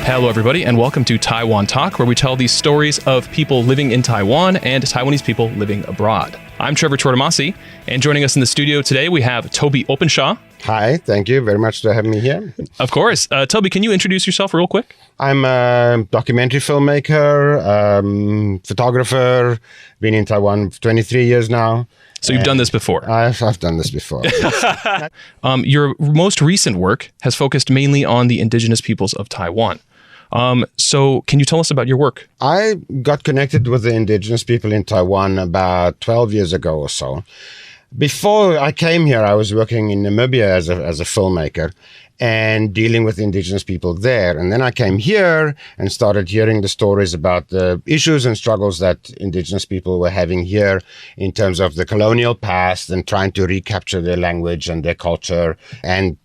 Hello, everybody, and welcome to Taiwan Talk, where we tell these stories of people living in Taiwan and Taiwanese people living abroad. I'm Trevor Tortomasi, and joining us in the studio today, we have Tobie Openshaw. Hi, thank you very much for having me here. Of course. Tobie, can you introduce yourself real quick? I'm a documentary filmmaker, photographer, been in Taiwan for 23 years now. So you've done this before? I've done this before. Your most recent work has focused mainly on the indigenous peoples of Taiwan. So can you tell us about your work? I got connected with the indigenous people in Taiwan about 12 years ago or so. Before I came here, I was working in Namibia as a filmmaker and dealing with indigenous people there. And then I came here and started hearing the stories about the issues and struggles that indigenous people were having here in terms of the colonial past and trying to recapture their language and their culture and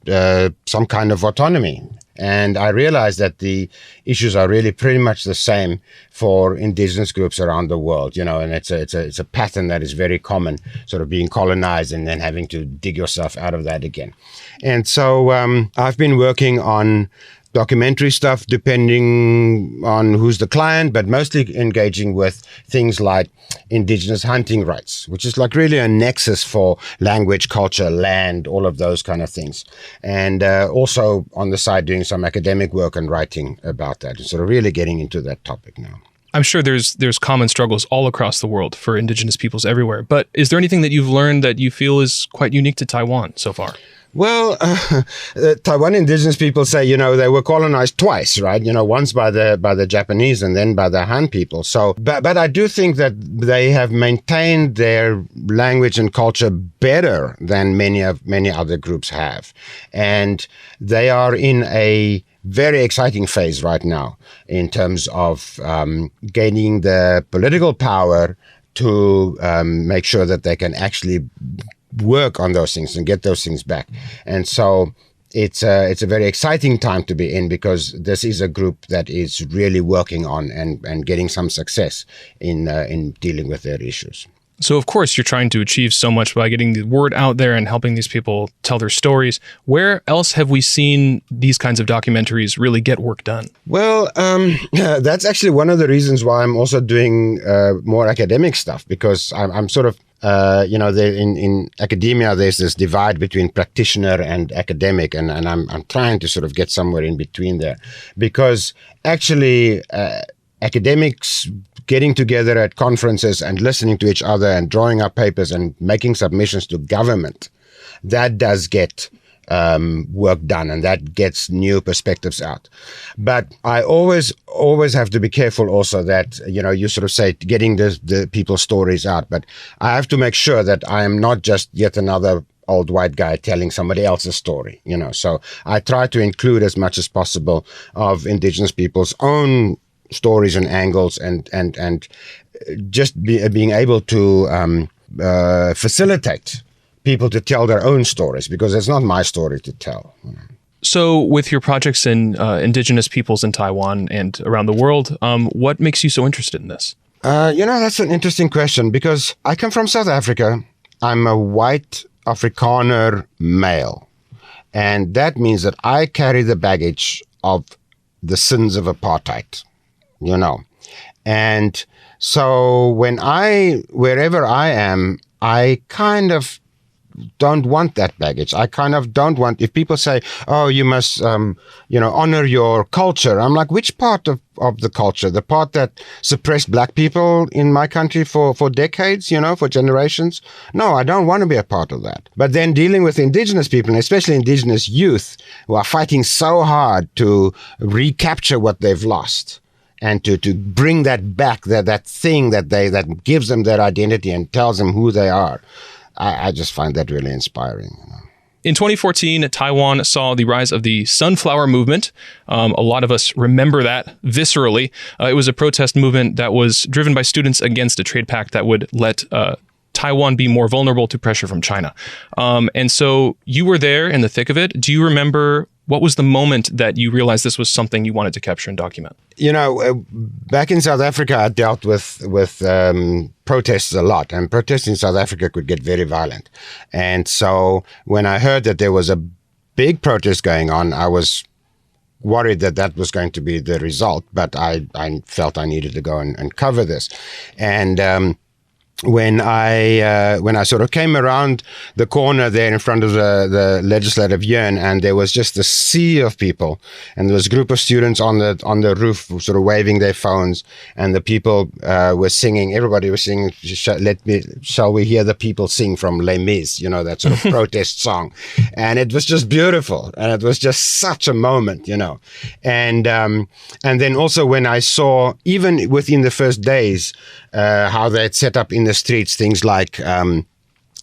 some kind of autonomy. And I realized that the issues are really pretty much the same for indigenous groups around the world, you know, and it's a pattern that is very common, sort of being colonized and then having to dig yourself out of that again. And so I've been working on documentary stuff depending on who's the client, but mostly engaging with things like indigenous hunting rights, which is like really a nexus for language, culture, land, all of those kind of things. And also on the side doing some academic work and writing about that, and sort of really getting into that topic now. I'm sure there's common struggles all across the world for indigenous peoples everywhere, but is there anything that you've learned that you feel is quite unique to Taiwan so far? Well, Taiwan indigenous people say, you know, they were colonized twice, right? You know, once by the Japanese and then by the Han people. So, but I do think that they have maintained their language and culture better than many other groups have. And they are in a very exciting phase right now in terms of gaining the political power to make sure that they can actually work on those things and get those things back. And so it's a very exciting time to be in, because this is a group that is really working on and getting some success in dealing with their issues. So, of course, you're trying to achieve so much by getting the word out there and helping these people tell their stories. Where else have we seen these kinds of documentaries really get work done? Well, that's actually one of the reasons why I'm also doing more academic stuff, because I'm sort of you know, in academia, there's this divide between practitioner and academic, and I'm trying to sort of get somewhere in between there, because actually academics getting together at conferences and listening to each other and drawing up papers and making submissions to government, that does get work done, and that gets new perspectives out. But I always have to be careful also that, you know, you sort of say getting the people's stories out, but I have to make sure that I am not just yet another old white guy telling somebody else's story, you know. So I try to include as much as possible of indigenous people's own stories and angles, and just being able to facilitate people to tell their own stories, because it's not my story to tell. So with your projects in indigenous peoples in Taiwan and around the world, what makes you so interested in this? You know, that's an interesting question, because I come from South Africa. I'm a white Afrikaner male. And that means that I carry the baggage of the sins of apartheid, you know. And so wherever I am, I kind of don't want that baggage. I kind of don't want, if people say, oh, you must, you know, honor your culture. I'm like, which part of the culture? The part that suppressed black people in my country for decades, you know, for generations? No, I don't want to be a part of that. But then dealing with indigenous people, and especially indigenous youth, who are fighting so hard to recapture what they've lost, and to bring that back, that thing that gives them their identity and tells them who they are. I just find that really inspiring. You know? In 2014, Taiwan saw the rise of the Sunflower Movement. A lot of us remember that viscerally. It was a protest movement that was driven by students against a trade pact that would let Taiwan be more vulnerable to pressure from China. And so you were there in the thick of it. Do you remember what was the moment that you realized this was something you wanted to capture and document? You know, back in South Africa, I dealt with protests a lot, and protests in South Africa could get very violent. And so when I heard that there was a big protest going on, I was worried that that was going to be the result, but I felt I needed to go and cover this. And when I sort of came around the corner there in front of the legislative yuan, and there was just a sea of people, and there was a group of students on the roof sort of waving their phones, and the people were singing. Everybody was singing, shall we hear the people sing from Les Mis, that sort of protest song. And it was just beautiful, and it was just such a moment, And then also when I saw, even within the first days, how they had set up in the streets things like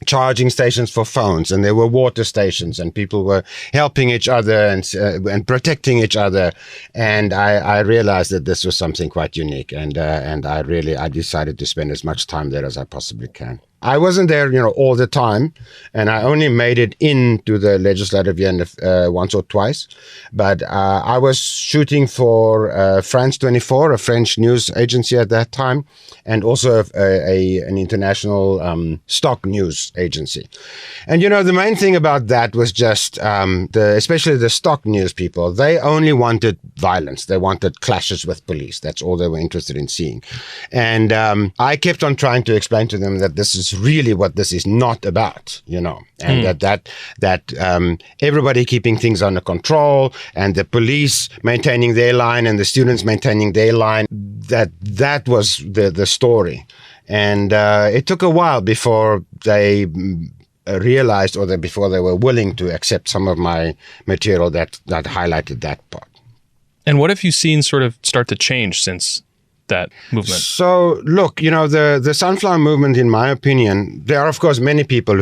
charging stations for phones, and there were water stations, and people were helping each other and protecting each other. And I realized that this was something quite unique, and I decided to spend as much time there as I possibly can. I wasn't there, all the time, and I only made it into the legislative yuan once or twice. But I was shooting for France 24, a French news agency at that time, and also an international stock news agency. And the main thing about that was just especially the stock news people. They only wanted violence. They wanted clashes with police. That's all they were interested in seeing. And I kept on trying to explain to them that this is really what this is not about, and that everybody keeping things under control, and the police maintaining their line and the students maintaining their line, that was the story. And it took a while before they realized, or before they were willing to accept some of my material that highlighted that part. And what have you seen sort of start to change since that movement? So look, the sunflower movement, in my opinion, there are of course many people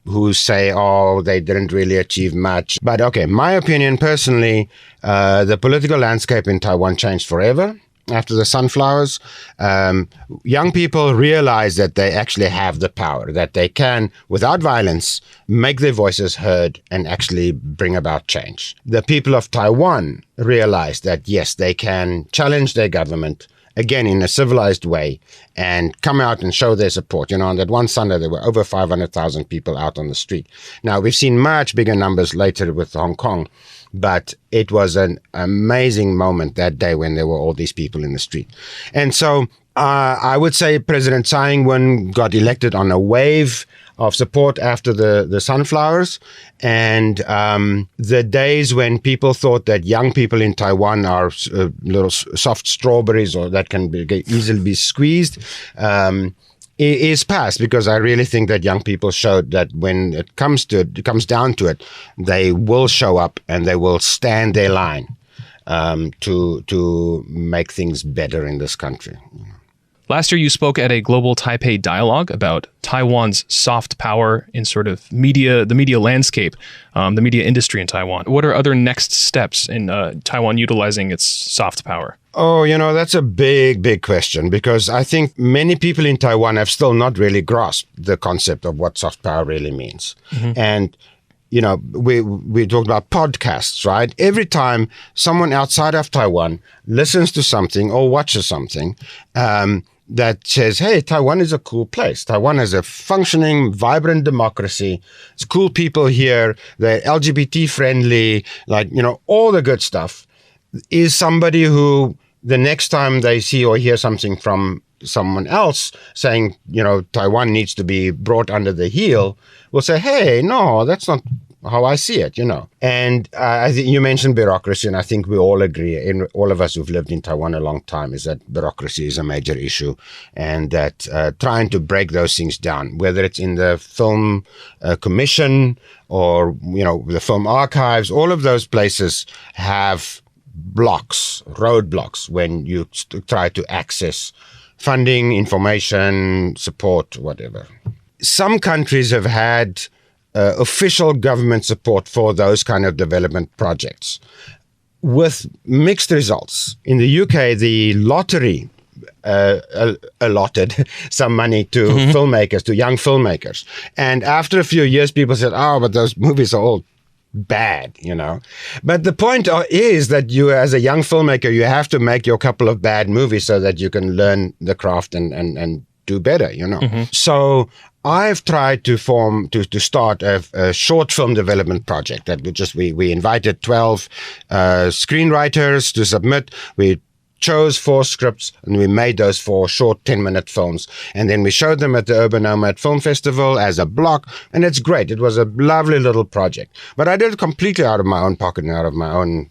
who say, oh, they didn't really achieve much. But okay, my opinion personally, the political landscape in Taiwan changed forever after the sunflowers. Young people realize that they actually have the power, that they can, without violence, make their voices heard and actually bring about change. The people of Taiwan realize that, yes, they can challenge their government, again, in a civilized way, and come out and show their support. On that one Sunday, there were over 500,000 people out on the street. Now, we've seen much bigger numbers later with Hong Kong, but it was an amazing moment that day when there were all these people in the street. And so I would say President Tsai Ing-wen got elected on a wave of support after the sunflowers, and the days when people thought that young people in Taiwan are little soft strawberries, or that can easily be squeezed, is past, because I really think that young people showed that when it comes down to it, they will show up and they will stand their line to make things better in this country. Last year, you spoke at a global Taipei dialogue about Taiwan's soft power in sort of the media landscape, the media industry in Taiwan. What are other next steps in Taiwan utilizing its soft power? Oh, that's a big, big question, because I think many people in Taiwan have still not really grasped the concept of what soft power really means. Mm-hmm. And we talked about podcasts, right? Every time someone outside of Taiwan listens to something or watches something, that says, hey, Taiwan is a cool place. Taiwan is a functioning, vibrant democracy. It's cool people here. They're LGBT friendly, all the good stuff. Is somebody who the next time they see or hear something from someone else saying, Taiwan needs to be brought under the heel, will say, hey, no, that's not how I see it, And I think you mentioned bureaucracy, and I think we all agree, and all of us who've lived in Taiwan a long time, is that bureaucracy is a major issue, and that trying to break those things down, whether it's in the film commission or, the film archives, all of those places have roadblocks when you try to access funding, information, support, whatever. Some countries have had official government support for those kind of development projects with mixed results. In the UK, the lottery allotted some money to filmmakers, to young filmmakers. And after a few years, people said, oh, but those movies are all bad, But the point is that you, as a young filmmaker, you have to make your couple of bad movies so that you can learn the craft and do better, So I've tried to start a short film development project that we invited 12 screenwriters to submit. We chose 4 scripts and we made those 4 short 10-minute films. And then we showed them at the Urban Nomad Film Festival as a block. And it's great. It was a lovely little project. But I did it completely out of my own pocket and out of my own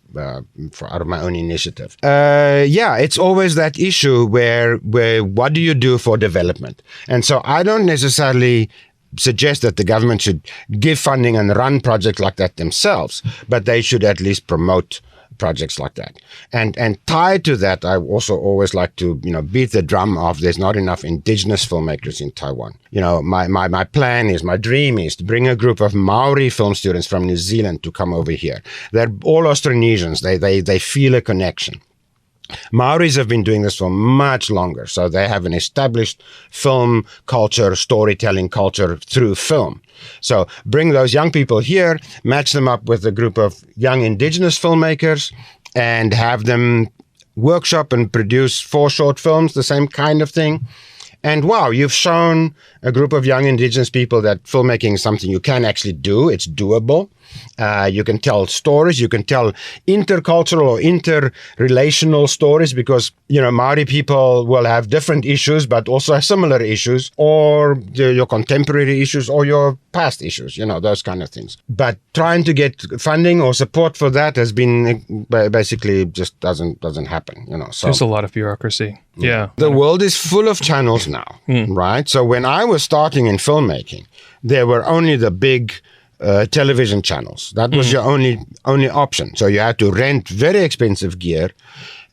initiative. It's always that issue where what do you do for development? And so I don't necessarily suggest that the government should give funding and run projects like that themselves, but they should at least promote projects like that. And tied to that, I also always like to, beat the drum of there's not enough indigenous filmmakers in Taiwan. My dream is to bring a group of Maori film students from New Zealand to come over here. They're all Austronesians. They feel a connection. Maoris have been doing this for much longer, so they have an established film culture, storytelling culture through film. So bring those young people here, match them up with a group of young indigenous filmmakers, and have them workshop and produce 4 short films, the same kind of thing. And wow, you've shown a group of young indigenous people that filmmaking is something you can actually do. It's doable. You can tell stories. You can tell intercultural or interrelational stories because, Maori people will have different issues, but also similar issues, or your contemporary issues or your past issues, those kind of things. But trying to get funding or support for that has been basically just doesn't happen, So there's a lot of bureaucracy. Yeah. The world is full of channels now, right? So when I was starting in filmmaking, there were only the big television channels. That was your only option. So you had to rent very expensive gear,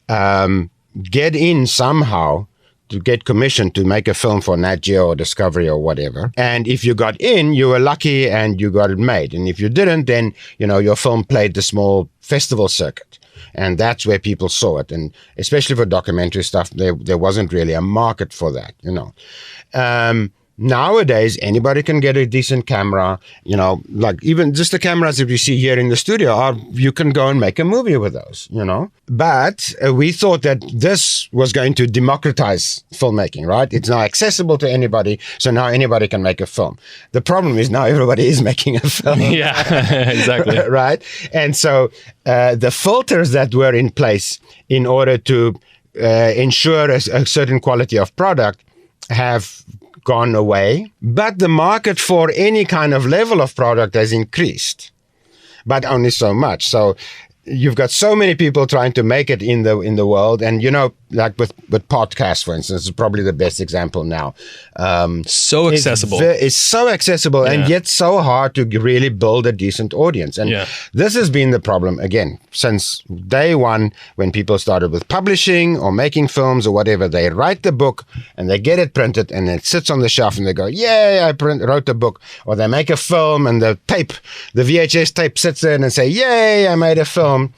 get in somehow to get commissioned to make a film for Nat Geo or Discovery or whatever. And if you got in, you were lucky and you got it made. And if you didn't, then, your film played the small festival circuit. And that's where people saw it. And especially for documentary stuff, there wasn't really a market for that, Nowadays, anybody can get a decent camera, like even just the cameras that we see here in the studio you can go and make a movie with those, But we thought that this was going to democratize filmmaking, right? It's now accessible to anybody, so now anybody can make a film. The problem is now everybody is making a film. Yeah, exactly. Right? And so the filters that were in place in order to ensure a certain quality of product have gone away, but the market for any kind of level of product has increased, but only so much. So you've got so many people trying to make it in the world, and like with podcasts, for instance, is probably the best example now. So accessible. It's so accessible, and yet so hard to really build a decent audience. And this has been the problem, again, since day one, when people started with publishing or making films or whatever. They write the book, and they get it printed, and it sits on the shelf, and they go, yay, I wrote the book. Or they make a film, and the VHS tape sits there, and they say, yay, I made a film.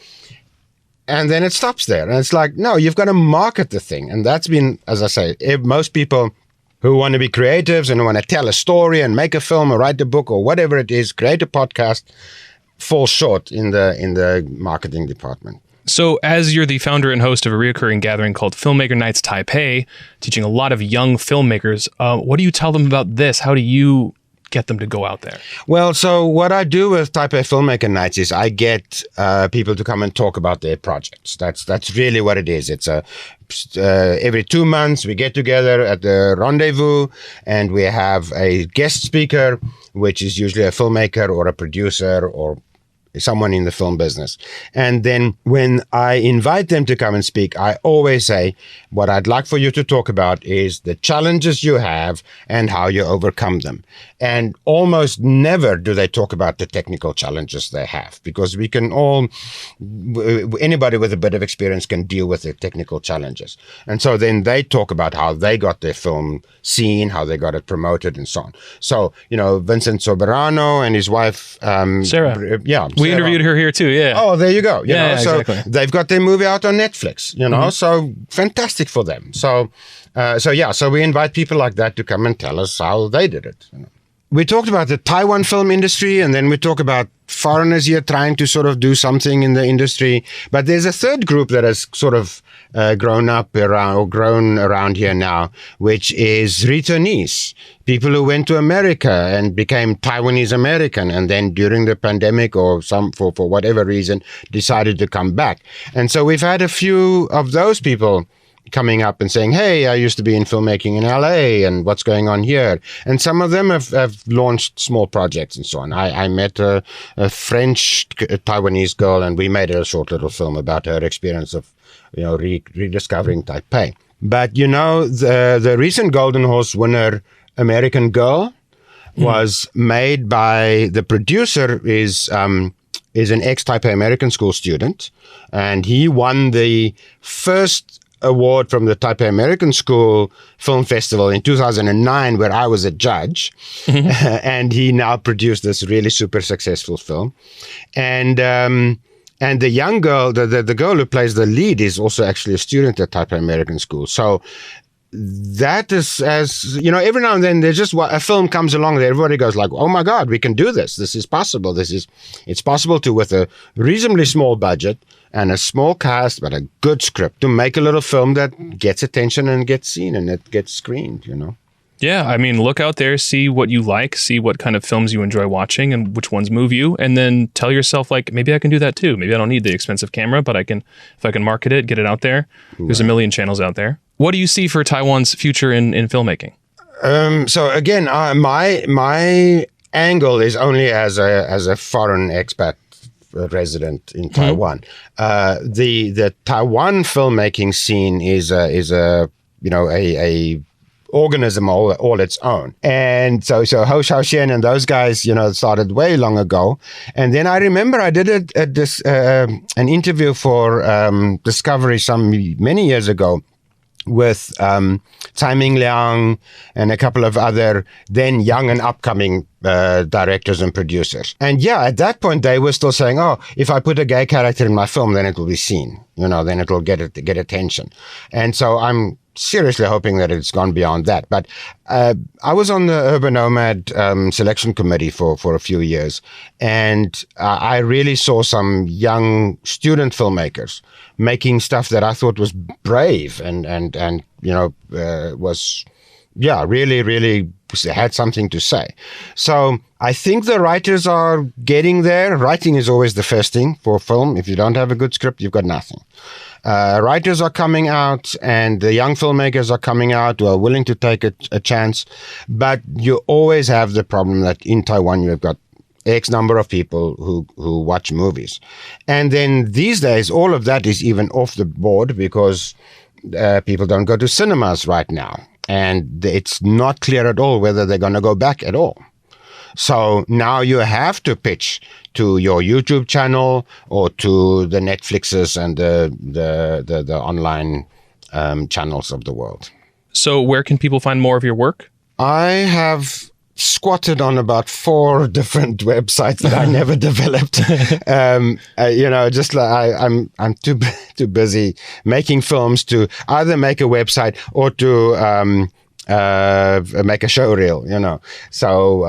And then it stops there. And it's like, no, you've got to market the thing. And that's been, as I say, most people who want to be creatives and who want to tell a story and make a film or write a book or whatever it is, create a podcast, fall short in the marketing department. So as you're the founder and host of a recurring gathering called Filmmaker Nights Taipei, teaching a lot of young filmmakers, what do you tell them about this? How do you get them to go out there? Well, so what I do with Taipei Filmmaker Nights is I get people to come and talk about their projects. That's really what it is. It's every 2 months we get together at the rendezvous and we have a guest speaker, which is usually a filmmaker or a producer or someone in the film business. And then when I invite them to come and speak, I always say, what I'd like for you to talk about is the challenges you have and how you overcome them. And almost never do they talk about the technical challenges they have, because we can anybody with a bit of experience can deal with the technical challenges. And so then they talk about how they got their film seen, how they got it promoted and so on. So, Vincent Soberano and his wife, Sarah. We interviewed her here too, yeah. Oh, there you go. So exactly. They've got their movie out on Netflix, so fantastic for them. So we invite people like that to come and tell us how they did it. We talked about the Taiwan film industry, and then we talk about foreigners here trying to sort of do something in the industry. But there's a third group that has sort of grown around here now, which is returnees, people who went to America and became Taiwanese American, and then during the pandemic or for whatever reason decided to come back. And so we've had a few of those people coming up and saying, hey, I used to be in filmmaking in LA, and what's going on here? And some of them have launched small projects and so on. I met a French Taiwanese girl, and we made a short little film about her experience of, rediscovering Taipei. But, the recent Golden Horse winner, American Girl, was made by the producer is an ex-Taipei American school student, and he won the first award from the Taipei American School Film Festival in 2009, where I was a judge. And he now produced this really super successful film. And the young girl, the girl who plays the lead, is also actually a student at Taipei American School. So that is, every now and then there's just a film comes along that everybody goes like, oh my God, we can do this. This is possible. It's possible to, with a reasonably small budget and a small cast, but a good script, to make a little film that gets attention and gets seen and it gets screened, Yeah, I mean, look out there, see what you like, see what kind of films you enjoy watching and which ones move you, and then tell yourself, like, maybe I can do that too. Maybe I don't need the expensive camera, but if I can market it, get it out there. There's a million channels out there. What do you see for Taiwan's future in filmmaking? So again, my angle is only as a foreign expat resident in Taiwan. The Taiwan filmmaking scene is a organism all its own. And so Ho Xiaoxian and those guys, started way long ago. And then I remember I did an interview for Discovery many years ago with Tsai Ming Liang and a couple of other then young and upcoming directors and producers. And yeah, at that point they were still saying, oh, if I put a gay character in my film, then it will be seen, then it will get attention. And so I'm seriously hoping that it's gone beyond that. But I was on the Urban Nomad selection committee for a few years, and I really saw some young student filmmakers making stuff that I thought was brave and was really, really had something to say. So I think the writers are getting there. Writing is always the first thing for film. If you don't have a good script, you've got nothing. Writers are coming out, and the young filmmakers are coming out who are willing to take a chance. But you always have the problem that in Taiwan you've got X number of people who watch movies. And then these days, all of that is even off the board because people don't go to cinemas right now. And it's not clear at all whether they're going to go back at all. So now you have to pitch to your YouTube channel or to the Netflixes and the online channels of the world. So where can people find more of your work? I have squatted on about 4 different websites that I never developed. I'm too busy making films to either make a website or to make a show reel. So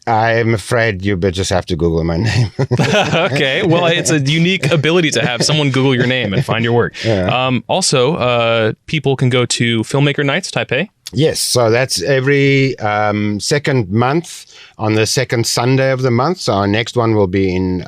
I'm afraid you just have to Google my name. Okay. Well, it's a unique ability to have someone Google your name and find your work. Yeah. Also, people can go to Filmmaker Nights Taipei. Yes, so that's every second month on the second Sunday of the month. So our next one will be in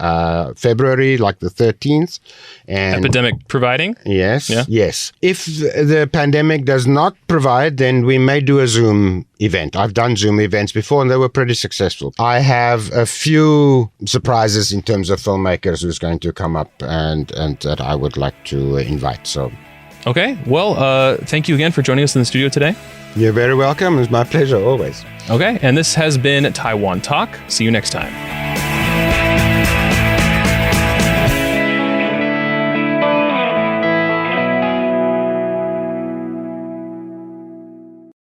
February, like the 13th. And epidemic providing? Yes, yeah. Yes. If the pandemic does not provide, then we may do a Zoom event. I've done Zoom events before, and they were pretty successful. I have a few surprises in terms of filmmakers who's going to come up and that I would like to invite. So. Okay. Well, thank you again for joining us in the studio today. You're very welcome. It's my pleasure always. Okay. And this has been Taiwan Talk. See you next time.